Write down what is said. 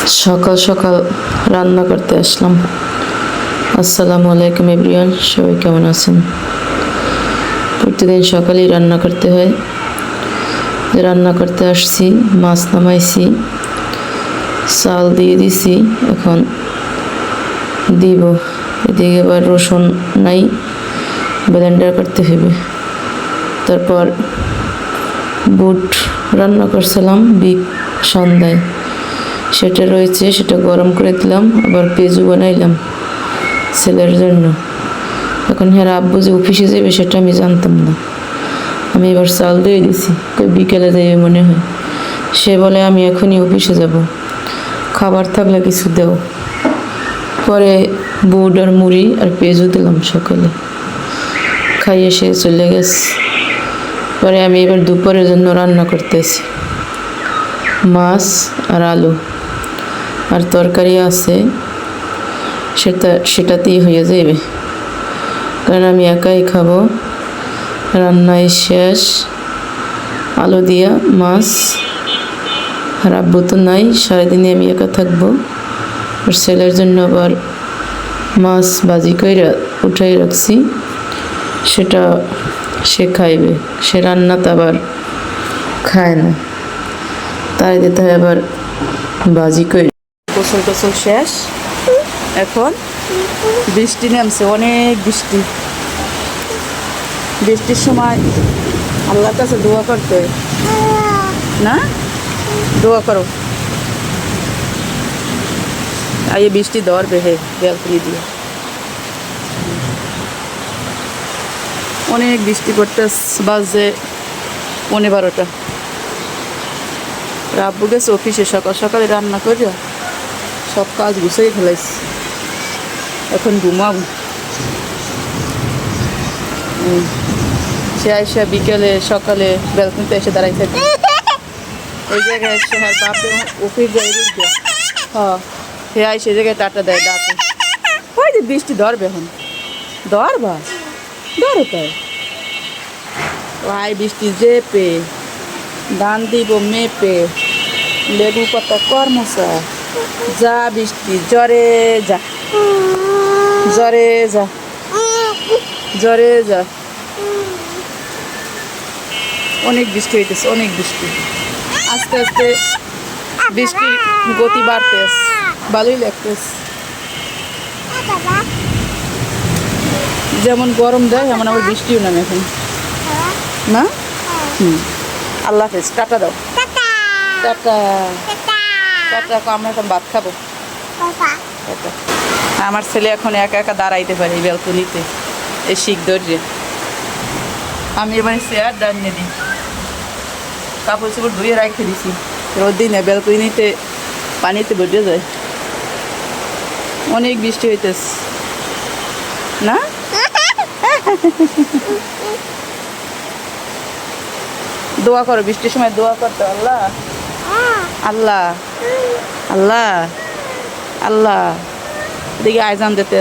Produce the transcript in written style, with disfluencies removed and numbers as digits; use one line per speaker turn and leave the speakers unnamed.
সকাল সকাল রান্না করতে আসলাম। আসসালামু আলাইকুম এভরিওয়ান, সবাই কেমন আছেন? প্রতিদিন সকালেই রান্না করতে হয়। রান্না করতে আসছি, মাছ নামাইছি, চাল দিয়ে দিছি, এখন দিব। এদিকে আবার রসুন নাই, ব্লেন্ডার করতে হবে। তারপর বুট রান্না করছিলাম সন্ধ্যায়, সেটা রয়েছে, সেটা গরম করে দিলাম। আবার পেঁয়াজু বানাইলাম ছেলের জন্য। এখন হ্যাঁ, আব্বু যে অফিসে যাবে সেটা আমি জানতাম না। আমি এবার চাল দিয়ে দিছি, বিকেলে যাবে মনে হয়। সে বলে আমি এখনই অফিসে যাব, খাবার থাকলে কিছু দেও। পরে বুট আর মুড়ি আর পেঁয়াজু দিলাম সকালে, খাইয়ে সে চলে গেছে। পরে আমি এবার দুপুরের জন্য রান্না করতেছি, মাছ আর আলু আর তরকারি আছে, সেটাতেই হয়ে যাবে, কারণ আমি একাই খাবো। রান্নায় শেষ, আলু দিয়া মাছ। আর আব্বু তো নাই, সারাদিনে আমি একা থাকবো। আর ছেলের জন্য আবার মাছ ভাজি করে উঠাই রাখছি, সেটা সে খাইবে। সে রান্নাতে আবার খায় না, তাই দিতে হয় আবার ভাজি করে। গোসল টোসল শেষ, এখন বৃষ্টি নামছে, অনেক বৃষ্টি। বৃষ্টির সময় আল্লাহর কাছে দোয়া করতে হয় না? দোয়া করো। আর এই বৃষ্টি ধরবে হে ব্যালকনি দিয়ে, অনেক বৃষ্টি পড়তে বাজে 11:30। আব্বু গেছে অফিসে, সকাল সকালে রান্না করে সব কাজ গুছিয়ে ফেলাইছি। এখন ঘুমাবো। সে আইসা বিকেলে সকালে ব্যালকনিতে এসে দাঁড়াই থাকে ওই জায়গায় এসে। হ্যাঁ, বাপে অফিস যায় রুখবে। হ্যাঁ, সে আইসে জায়গায় টাটা দেয়, ডাকে। ওই যে বৃষ্টি ধরবে এখন, ধরবা ধরো তাই। আই বৃষ্টি জেপে ধান দিব মেপে, লেবু পাতা কর্মসা, যা বৃষ্টি জ্বরে যা, জ্বরে যা, জ্বরে যা। অনেক বৃষ্টি হইতেছে, অনেক বৃষ্টি। আস্তে আস্তে বৃষ্টির গতি বাড়তেছে, ভালোই লাগতেছে। যেমন গরম দেয় এমন আবার বৃষ্টিও নামে এখন না। আল্লাহ হাফেজ, টাটা দাও, টাটা টাটা। আমরা এখন ভাত খাবো। আমার ছেলে এখন একা একা দাঁড়াইতে পারে এই ব্যালকনিতে, এই শিখ ধরে। আমি এবারে চেয়ার দাঁড়িয়ে দিই, কাপড় চোপড় ধুয়ে রাখতে দিছি। রোদ দিনে ব্যালকনিতে পানিতে বেঁধে যায়। অনেক বৃষ্টি হইতেছে না? দোয়া করো, বৃষ্টির সময় দোয়া করতে। আল্লাহ আল্লাহ আল্লাহ আল্লাহ। দেখি আয়জান দিতে